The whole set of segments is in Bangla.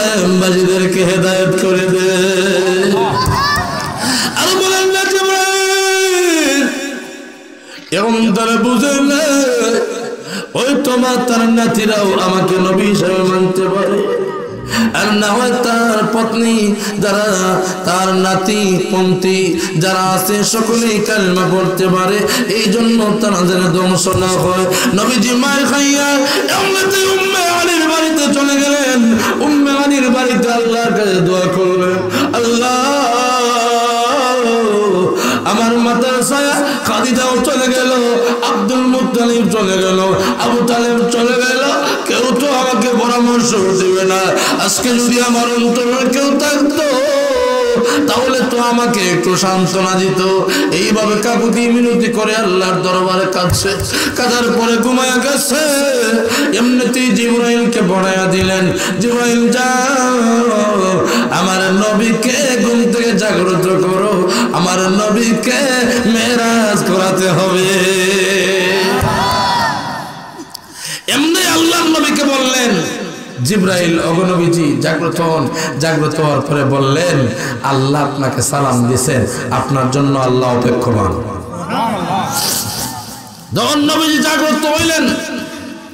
কায়েমবাজীদেরকে হেদায়েত করে দে। আর বলেন না জিবরাইল, এমন তারা বুঝে না ওই তোমার তার নাতিরাও আমাকে নবী হিসেবে মানতে পারে, আর না হয় তার পত্নী যারা, তার নাতি পন্থী যারা আছে সকলেই কালেমা পড়তে পারে, এই জন্য তারা যেন ধ্বংস না হয়। নবীজি মার খাইয়া এমনিতে উম্মে আলীর বাড়িতে চলে গেলেন। উম্মে আলীর বাড়িতে আল্লাহর কাছে দোয়া করলেন, আল্লাহ আমার মাতার ছায়া খাদিজাও চলে গেল, আব্দুল মুত্তালিব চলে গেল, আবু তালেব চলে গেল, কেউ তো আমাকে পরামর্শ দেবে না। আজকে যদি আমার অন্তরে কেউ থাকতো তাহলে তো আমাকে একটু সান্ত্বনা দিত। এইভাবে কাকুতি মিনতি করে আল্লাহর দরবারে কাঁদছে। কাঁদার পরে ঘুমায়া গেছে। এমনিতেই জিবরাইলকে পড়াইয়া দিলেন, জিবরাইল যাও আমার নবীকে ঘুম থেকে জাগ্রত করো, আমার নবীকে মেরাজ করাতে হবে। এমনি আল্লাহর নবীকে বললেন, জিবরাইল অগনবীজি জাগ্রত হন। জাগ্রত হওয়ার পরে বললেন, আল্লাহ আপনাকে সালাম দিয়েছেন, আপনার জন্য আল্লাহ অপেক্ষমান। যখন নবীজি জাগ্রত হইলেন,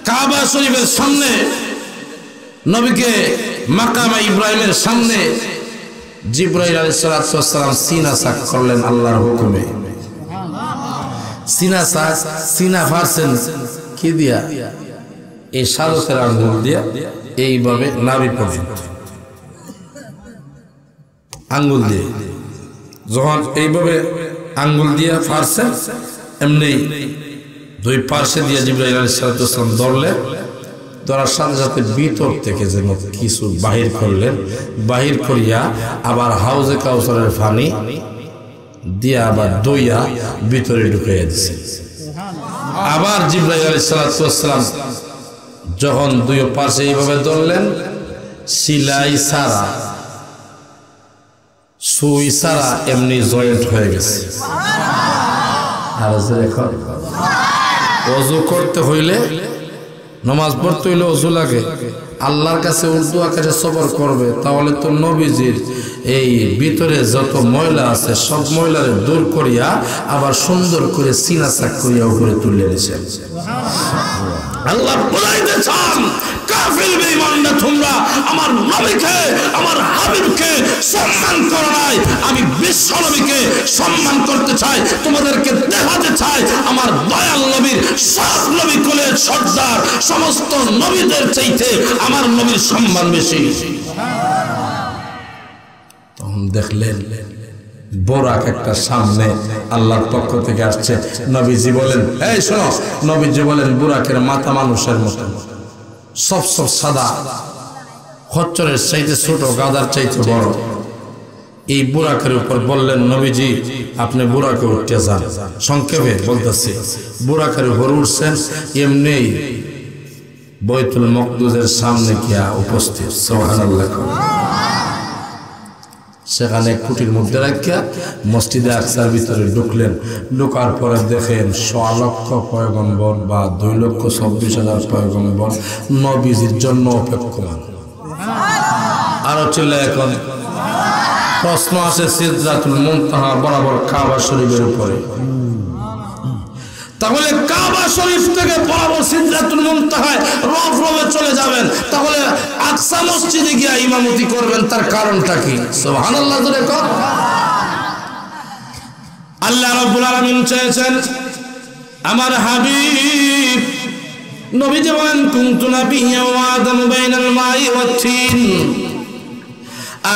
কাবা শরীফের সামনে নবীকে মাকামে ইব্রাহিমের সামনে জিবরাইল আলাইহিস সালাম সিনা সাক করলেন আল্লাহর হুকুমে। সিনা সাক, সিনা ফারছেন কি দিয়া? এই সাদতের আঙ্গুল দিয়া এইভাবে নাভি পর্যন্ত আঙ্গুল দিয়ে, যখন এইভাবে আঙ্গুল দিয়া ফারছেন, এমনি দুই পাশে দিয়ে জিবরাইল আলাইহিস সালাম ধরলেন। ধরার সাথে সাথে ভিতর থেকে যেন কিছু বাহির করলেন, বাহির করিয়া আবার হাউজে কাউসারের পানি দিয়া আবার দইয়া ভিতরে ঢুকাইয়া দিছে। আবার জিবরাইল আলাইহিস সালাম যখন দুই পাশে এইভাবে ধরলেন, সিলাই সারা সুই সারা এমনি জয়েন্ট হয়ে গেছে। আর ওযু করতে হইলে, নামাজ পড়তে হইলে ওযু লাগে। আল্লাহর কাছে উর্দু আকারে সবর করবে, তাহলে তো নবীজির এই ভিতরে যত ময়লা আছে সব ময়লারে দূর করিয়া আবার সুন্দর করে সিনা সাক করিয়া উপরে তুলে দিয়েছেন। আল্লাহ বলাইতে চান, কাফির বেঈমানরা তোমরা আমার নবীকে, আমার হাবিবকে সম্মান করো নাই, আমি বিশ্ব নবীকে সম্মান করতে চাই। তোমাদেরকে দেখাতে চাই আমার দয়াল নবীর সব নবী কুলের সর্দার, সমস্ত নবীদের চাইতে আমার নবীর সম্মান বেশি। তখন দেখলেন বোরাক একটা সামনে আল্লাহর পক্ষ থেকে আসছে। নবীজি বলেন, এই শোনো, নবীজি বলেন বুরাকের মাথা মানুষের মতো, সব সাদা, খচ্চরের চাইতে ছোট, গাদার চাইতে বড়। এই বুরাকের উপর বললেন, নবীজি আপনি বুরাকে উঠতে যান। সংক্ষেপে বলতেছি, বুরাকের উপর উঠছেন, এমনি বাইতুল মকদুসের সামনে গিয়া উপস্থিত। সুবহানাল্লাহ। সেখানে কুটির মধ্যে রাখিয়া মসজিদে আকসার ভিতরে ঢুকলেন। ঢোকার পরে দেখেন 100 লক্ষ পয়গম্বর বা 2,26,000 পয়গম্বর নবীজির জন্য অপেক্ষমান। আরো চলে এখন প্রশ্ন আসে, সিদরাতুল মুনতাহা বরাবর কাবা শরীফের উপরে, তাহলে কাবা শরীফ থেকে বরাবর সিদরাতুল মুনতাহায় রফরফে চলে যাবেন, তাহলে আকসা মসজিদে গিয়ে ইমামতি করবেন, তার কারণটা কি? সুবহানাল্লাহ। জোরে কর। আল্লাহ রাব্বুল আলামিন চেয়েছেন আমার হাবিব নবীজি বলেন, কুনতু নাবিয়্যান ওয়া আদামু বাইনাল মাই ওয়াত তিন।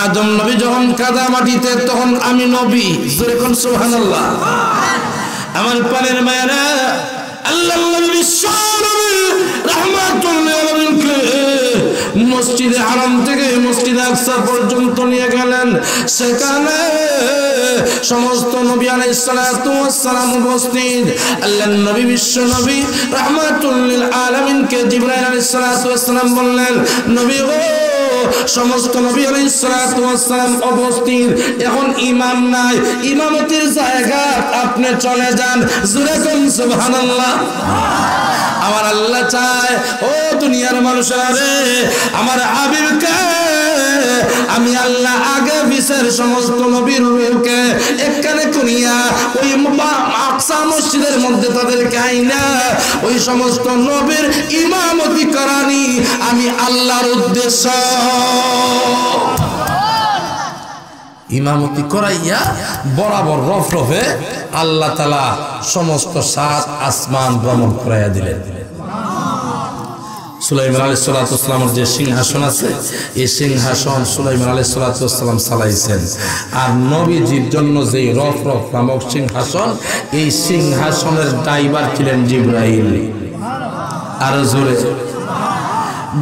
আদম নবী যখন কাদা মাটিতে, তখন আমি নবী। জোরে কোন সুবহানাল্লাহ। আমার পানের মায়েরা, আল্লাহ নবী রাহমাতুল লিল আলামিনকে মসজিদে হারাম থেকে মসজিদে আকসা পর্যন্ত নিয়ে গেলেন। সেখানে সমস্ত নবী আলাইহিস সালাতু ওয়াস সালাম উপস্থিত। আল্লাহর নবী বিশ্ব নবী রাহমাতুল লিল আলামিনকে জিবরাইল আলাইহিস সালাতু ওয়াস সালাম বললেন, নবী গো, সমস্ত নবী আলাইহিস সালাতু ওয়াস সালাম উপস্থিত, এখন ইমাম নাই, ইমামতির জায়গা আপনি চলে যান। জোরে কোন সুবহানাল্লাহ। আমার আল্লাহ চায়, ও দুনিয়ার মানুষেরা রে, আমার হাবিবকে বিশ্বের সমস্ত নবীর রূহকে একখানে করিয়া ওই আকসা মসজিদের মধ্যে তাদেরকে আইনা ওই সমস্ত নবীর ইমামতি করানি আমি আল্লাহর উদ্দেশ্য। ইমামতি করাইয়া বরাবর রফরফে আল্লাহ তাআলা সমস্ত সাত আসমান ভ্রমণ করাইয়া দিলেন। সুলাইমান আলাইহিস সালামের যে সিংহাসন আছে এই সিংহাসন সুলাইমান আলাইহিস সালাম চালাইছেন। আর নবীজির জন্য যে রফরফ নামক সিংহাসন, এই সিংহাসনের ড্রাইভার ছিলেন জিবরাইল। আর জোরে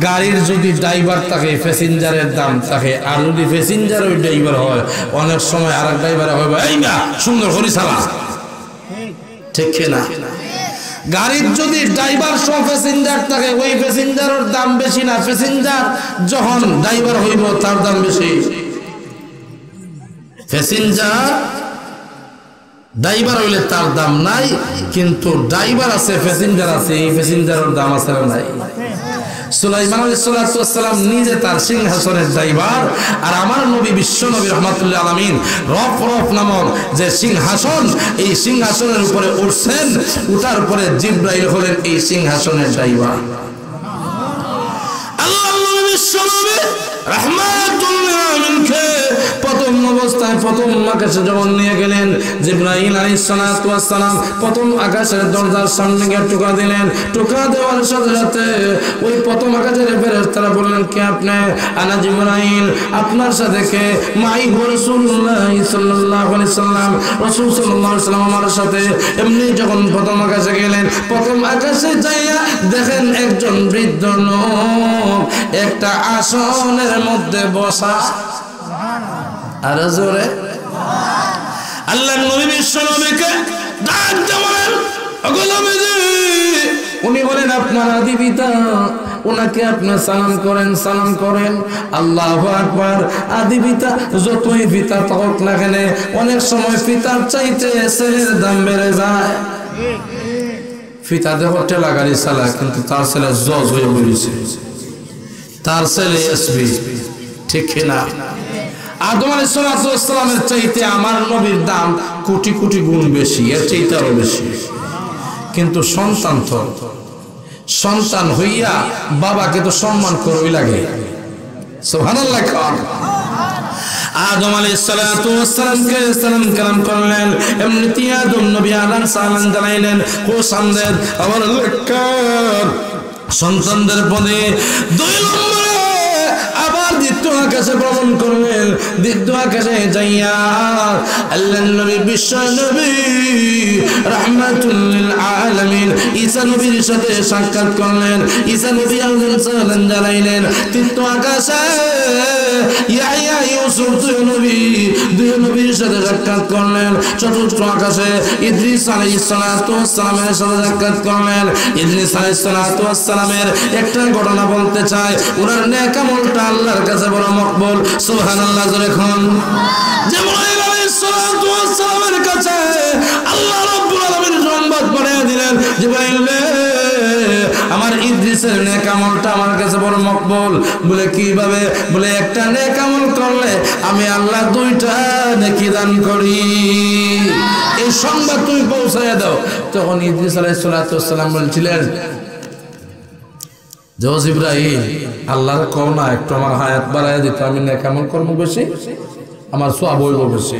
গাড়ির যদি ড্রাইভার থাকে প্যাসেঞ্জারের দাম থাকে, আর যদি প্যাসেঞ্জার ওই ড্রাইভার হয় অনেক সময় আর এক ড্রাইভার হয় এই না সুন্দর করে চালা, ঠিক না? গাড়ির যদি ড্রাইভার সহ প্যাসেঞ্জার থাকে ওই প্যাসেঞ্জারের দাম বেশি না, প্যাসেঞ্জার যখন ড্রাইভার হইব তার দাম বেশি। প্যাসেঞ্জার ড্রাইভার হইলে তার দাম নাই, কিন্তু ড্রাইভার আছে প্যাসেঞ্জার আছে, এই প্যাসেঞ্জারের দাম আছে না নাই? সুলাইমান আলাইহিস সালাম নিজে তার সিংহাসনের ড্রাইভার, আর আমার নবী বিশ্ব নবী রহমাতুল্লাহ আলামিন রফরফ নামক যে সিংহাসন, এই সিংহাসনের উপরে উঠছেন, উঠার পরে জিবরাইল হলেন এই সিংহাসনের ড্রাইভার। আল্লাহর নবী বিশ্ব নবী রহমাতুল্লাহ আলামিনকে প্রথম অবস্থায় প্রথম আকাশে যখন নিয়ে গেলেন, জিবরাইল আলাইহিস সালাম প্রথম আকাশের দরজার সামনে গিয়ে টোকা দিলেন। টোকা দেওয়ার সাথে সাথে ওই প্রথম আকাশের ফেরেশতারা বললেন, কে আপনি? আনা জিবরাইল। আপনার সাথে কে? মাই রাসূলুল্লাহ সাল্লাল্লাহু আলাইহি সাল্লাম, রাসূল সাল্লাল্লাহু আলাইহি সাল্লাম আমার সাথে। এমনি যখন প্রথম আকাশে গেলেন, প্রথম আকাশে যাইয়া দেখেন একজন বৃদ্ধ লোক একটা আসনের মধ্যে বসা। আর জোরে আল্লাহর নবী বিশ্ব নবীকে ডাক দেওয়ার উনি বলেন, আপনার আদি পিতা, ওনাকে আপনি সালাম করেন, সালাম করেন। আল্লাহু আকবার। আদি পিতা যতই পিতা থাকুক না কেন, অনেক সময় পিতার চাইতে ছেলের দাম বেড়ে যায়। পিতা দেখো ঠেলা গাড়ি চালায়, কিন্তু তার ছেলে জজ হয়ে বলেছে, তার ছেলে এসপি, ঠিক না? আদম আলাইহিস সালামের চাইতে আমার নবীর দাম কোটি কোটি গুণ বেশি, এর চাইতে আরো বেশি। কিন্তু সন্তান তো সন্তান হইয়া বাবাকে তো সম্মান করবই লাগে। সুবহানাল্লাহ। আদম আলাইহিস সালামকে সালাম কালাম করলেন, এমনিতে আদম নবী আলাইহিস সালাম জানাইলেন কোসানদের আমার লেখার সন্তানদের পদে দুই নম্বরে আবার দ্বিতীয় আকাশে ভ্রমণ করলেন। দ্বিতীয় আকাশে যাইয়া আল্লাহর নবী বিশ্ব নবী রাহমাতুল লিল আলামিন ঈসা নবীর সাথে সাক্ষাৎ করলেন। ঈসা নবী আলাইহিস সালাম জানাইলেন তৃতীয় আকাশে ইয়াহইয়া ইউসুফ দুই নবীর সাথে সাক্ষাৎ করলেন। চতুর্থ আকাশে ইদ্রিস আলাইহিস সালামের সাথে সাক্ষাৎ করলেন। ইদ্রিস আলাইহিস সালামের একটা ঘটনা বলতে চাই, ওনার নেক আমলটা আল্লাহর কাছে বড় মকবুল। সুবহানাল্লাহ। যখন জিবরাইল আলাইহিস সালামের কাছে আল্লাহ রাব্বুল আলামিন সংবাদ পাঠিয়ে দিলেন, জিবরাইল আমার ইদ্রিসের নেক আমলটা আমার কাছে বড় মকবুল। বলে কিভাবে? বলে একটা নেক আমল করলে আমি আল্লাহ দুইটা নেকি দান করি, এই সংবাদ তুমি পৌঁছায় দাও। তখন ইদ্রিস আলাইহিস সালাম বলছিলেন, জিবরাইল আল্লাহর কও না একটু আমার হায়াত বাড়ায় দিত, আমি নেক আমল করব বেশি, আমার সওয়াব হইব বেশি।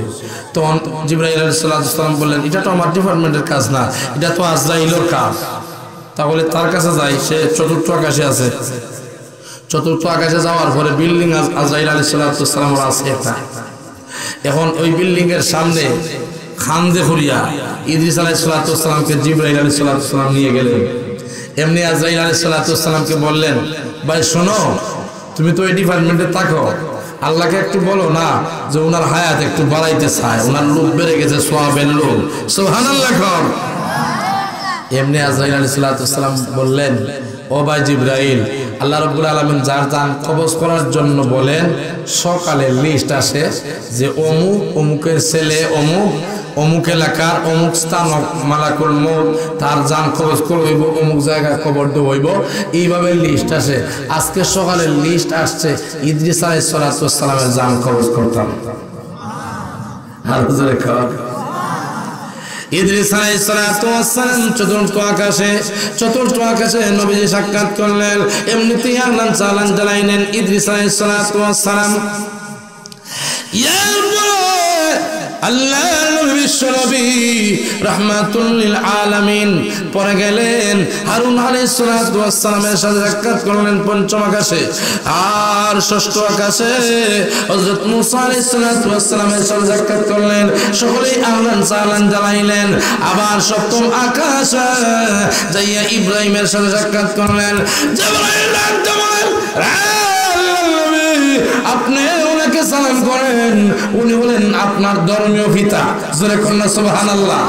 তখন জিবরাইল আলাইহিস সালাম বললেন, এটা তো আমার ডিপার্টমেন্টের কাজ না, এটা তো আজরাইলের কাজ। তাহলে তার কাছে যাই, সে চতুর্থ আকাশে আছে। চতুর্থ আকাশে যাওয়ার পরে বিল্ডিং আজরাইল আলাইহিস সালাম আছে একটা। এখন ওই বিল্ডিং এর সামনে খান্দে খুঁড়িয়া ইদ্রিস আলাইহিস সালামকে জিবরাইল আলাইহিস সালাম নিয়ে গেলেন। এমনি আজরাইল আলাইহিস সালামকে বললেন, ভাই শোনো, তুমি তো এই ডিপার্টমেন্টে থাকো, আল্লাহকে একটু বলো না যে ওনার হায়াত একটু বাড়াইতে চায়, ওনার লোক বেড়ে গেছে, সওয়াবের লোক। সুবহানাল্লাহ। এমনি আজরাইল আলাইহিস সালাম বললেন, ও ভাই জিবরাইল, আল্লাহ রাব্বুল আলামিন যার জান কবজ করার জন্য বলেন, সকালে লিস্ট আসে যে অমুক অমুকের ছেলে অমুক অমুক এলাকার অমুক স্থান মালাকুল মউত তার জান কবজ করব, অমুক জায়গায় কবর দেব হইব, এইভাবে লিস্ট আসে। আজকে সকালে লিস্ট আসছে ইদ্রিস আলাইহিস সালামের জান কবজ করতাম। আর জোরে খাওয়া। ইদ্রিস আলাইহিস সালাতু ওয়াস সালাম চতুর্থ আকাশে নবীজি সাক্ষাৎ করলেন। এমনিতেই আল্লাহ সালাম জানাইলেন ইদ্রিস আলাইহিস সালাতু ওয়াস সালাম। আল্লাহ নবী বিশ্ব নবী রাহমাতুল লিল আলামিন পরে গেলেন হারুন আলাইহিস সালাতু ওয়াস সালামের সাথে সাক্ষাৎ করলেন পঞ্চম আকাশে। আর ষষ্ঠ আকাশে হযরত মুসা আলাইহিস সালাতু ওয়াস সালামের সাথে সাক্ষাৎ করলেন। সকলেই আহলান সাহলান জানাইলেন। আবার সপ্তম আকাশে যাইয়া ইব্রাহিমের সাথে সাক্ষাৎ করলেন। জিবরাইল আপনি ওনাকে সালাম করেন, উনি হলেন আপনার ধর্মীয় পিতা। জোরে কন্যা সুবহানাল্লাহ।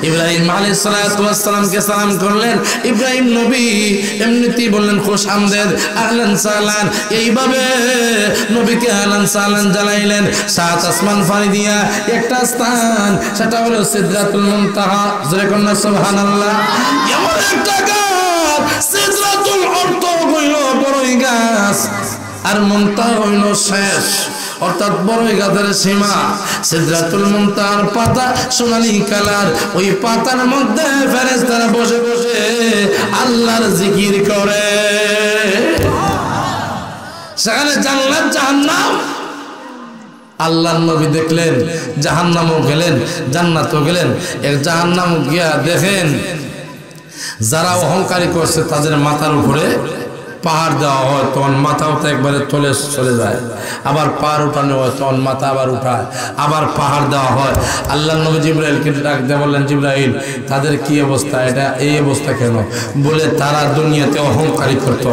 ইব্রাহিম আলাইহিস সালাতু ওয়াস সালামকে সালাম করলেন। ইব্রাহিম নবী এমনিতেই বললেন খুশ আমদেদ আহলান সাহলান, এইভাবে নবীকে আহলান সাহলান জানাইলেন। সাত আসমান ফানি দিয়া একটা স্থান, সেটা হলো সিদরাতুল মুনতাহা। জোরে কন্যা সুবহানাল্লাহ। এমন একটা গাছ, সিদরাতুল অর্থ হইল বড়ই গাছ, আর মুনতাহা হইল শেষ, অর্থাৎ বড়ই গাছের সীমা। সিদরাতুল মুনতাহার পাতা সোনালী কালার, ওই পাতার মধ্যে ফেরেশতারা বসে বসে আল্লাহর জিকির করে। সেখানে জান্নাত জাহান্নাম। আল্লাহর নবী দেখলেন, জাহান্নামও গেলেন, জান্নাতও গেলেন। এক জাহান্নামও গিয়া দেখেন যারা অহংকারী করছে তাদের মাথার উপরে পাহাড় দেওয়া হয়, তখন মাথাও তো একবারে তলে চলে যায়। আবার পাহাড় উঠানো হয়, তখন মাথা আবার উঠায়, আবার পাহাড় দেওয়া হয়। আল্লাহ নবী জিবরাইলকে ডাক দিয়ে বললেন, জিবরাইল তাদের কি অবস্থা, এটা এই অবস্থা কেন? বলে তারা দুনিয়াতে অহংকারী করত,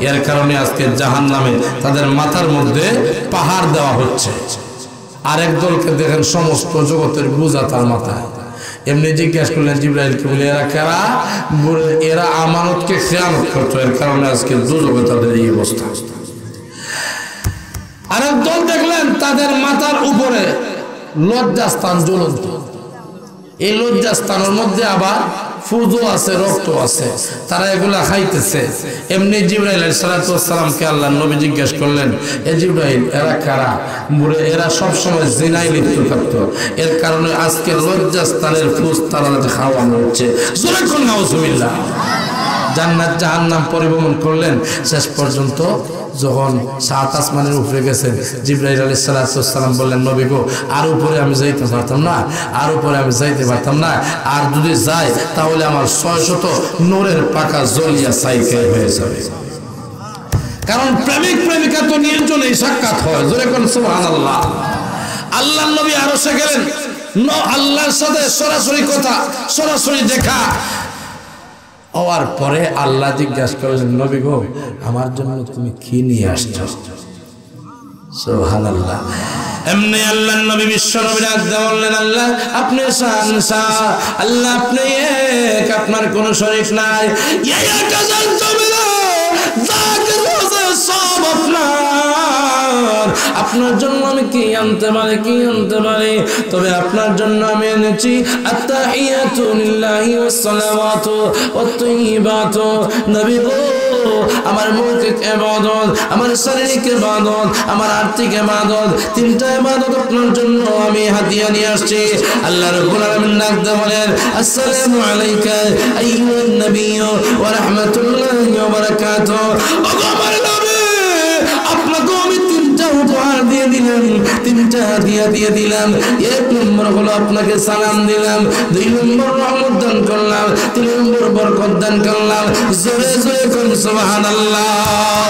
এর কারণে আজকে জাহান্নামে তাদের মাথার মধ্যে পাহাড় দেওয়া হচ্ছে। আরেক দলকে দেখেন সমস্ত জগতের বোঝা তার মাথায়। এমনি জিজ্ঞাসা করলেন জিবরাইলকে, বলে এরা কারা? বলে এরা আমানতকে খেয়ানত করতো, এর কারণে আজকে দুজকে তাদের এই অবস্থা। আরেক দল দেখলেন তাদের মাথার উপরে লজ্জাস্থান জ্বলন্ত। এই লজ্জাস্থানের মধ্যে আবার ফুজো আছে, রক্ত আছে, তারা এগুলা খাইতেছে। এমনি জিবরাইল আলাইহিস সালাতু ওয়াস সালামকে আল্লাহ নবী জিজ্ঞাসা করলেন, এ জিবরাইল এরা কারা? বলে এরা সবসময় জিনায় লিপ্ত থাকতো, এর কারণে আজকে লজ্জাস্থানের ফুজ তারা খাওয়ানো হচ্ছে। জোরে কোন নাউজুবিল্লাহ। জান্নাত জাহান্নাম পরিভ্রমণ করলেন। শেষ পর্যন্ত যখন সাত আসমানের উপরে গেছেন, জিবরাইল আলাইহিস সালাতু ওয়াস সালাম বললেন, নবী গো আর উপরে আমি যাইতে পারতাম না, আর উপরে আমি যাইতে পারতাম না, আর যদি যাই তাহলে আমার 600 নূরের পাকা জ্বলিয়া ছাইখাই হয়ে যাবে। কারণ প্রেমিক প্রেমিকা তো নির্জনেই সাক্ষাৎ হয়। জোরে কোন সুবহানাল্লাহ। আল্লাহর নবী আরশে গেলেন, আল্লাহর সাথে সরাসরি কথা, সরাসরি দেখা হওয়ার পরে আল্লাহ জিজ্ঞাসা করলেন, নবী গো আমার জন্য তুমি কি নিয়ে আসছো? সুবহানাল্লাহ। এমনি আল্লাহ নবী বিশ্ব নবী ডাকতে বললেন, আল্লাহ আপনি শাহনশাহ, আল্লাহ আপনি এক, আপনার কোনো শরীক নাই। সব আপনার জন্য আমি কি আনতে পারি, কি আনতে পারি? তবে আপনার জন্য আমি এনেছি আত্তাহিয়াতু লিল্লাহি ওয়াস সালাওয়াতু ওয়াত তাইয়্যিবাতু। নবী গো আমার মৌখিক ইবাদত, আমার শারীরিক ইবাদত, আমার আর্থিক ইবাদত, তিনটা ইবাদত আপনার জন্য আমি হাদিয়া নিয়ে আসছি। আল্লাহ রাব্বুল আলামিন ডাকতে বলেন, আসসালামু আলাইকা আইয়ুহান নাবিয়্যু ওয়া রাহমাতুল্লাহি ওয়া বারাকাতুহু। আমার নবী আপনাকে আমি তিনটা উপহার দিয়ে দিলাম, তিনটা হাদিয়া দিয়ে দিলাম। এক নম্বর হলো আপনাকে সালাম দিলাম, 2 নম্বর রহমত দান করলাম, 3 নম্বর বরকত দান করলাম। জোরে জোরে কোন সুবহানাল্লাহ।